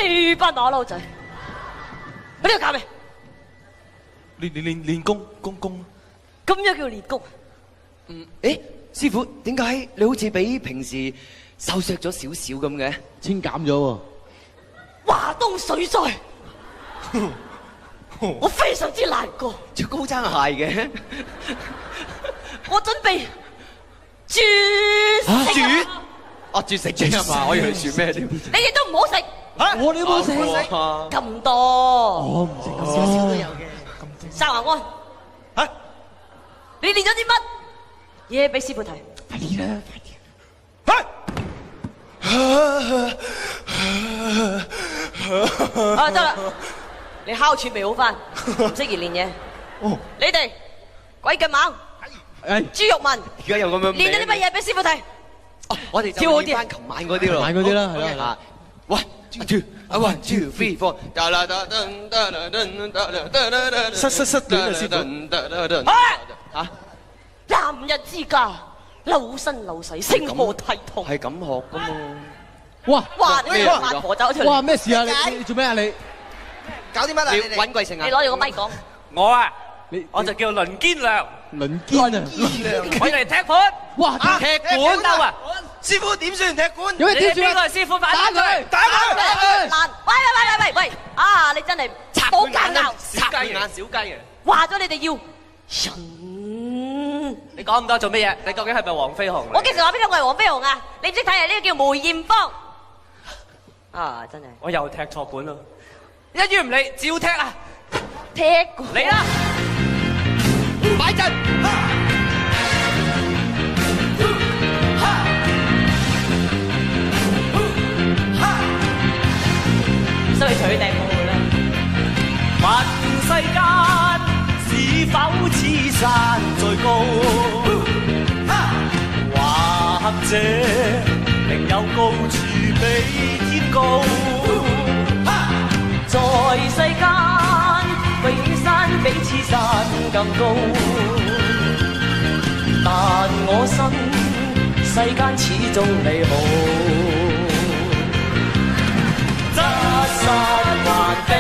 你班打撈仔，喺呢度搞咩？練功。咁樣叫練功？誒，師傅，點解你好似比平時瘦削咗少少咁嘅？清減咗喎。華東水災，我非常之難過。着高踭鞋嘅。我準備絕食絕食症啊嘛，我以為絕咩添？你哋都唔好食。我哋冇食。咁多。我唔食咁少少都有嘅。沙華安，你練咗啲乜嘢俾師傅睇？快啲啦，快啲。啊，得啦，你哮喘未好翻，唔適宜練嘢。你哋鬼腳猛，豬肉文，而家有咁樣名。練咗啲乜嘢俾師傅睇？我哋跳好啲，翻琴晚嗰啲咯。晚嗰啲啦，係啦。喂，1 2 3 4，失戀啊，師傅。嚇！男人之家，扭身扭勢，成何體統？係咁學噶嘛？哇！哇！你個八婆走出嚟。哇！咩事啊？你做咩啊？你搞啲乜啊？你揾貴姓啊？你攞住個咪講。我啊，我就叫輪堅良，輪堅啊！我嚟踢館。哇！踢館鬥啊！師傅點算踢館？有咩點算？邊個係師傅反打佢！打佢！難！喂！啊！你真係冇間拗，小雞眼，小雞嘅。話咗你哋要人。你講咁多做乜嘢？你究竟係咪黃飛鴻？我幾時話邊個我係黃飛鴻啊？你唔識睇啊？呢個叫梅艷芳。啊！真係。我又踢錯館啦！一於唔理，照踢啊！踢館。嚟啦！擺陣。所以取定我啦。問世間是否此山最高？或者另有高處比天高？在世間永山比此山更高，但我心世間始終你好。真實還比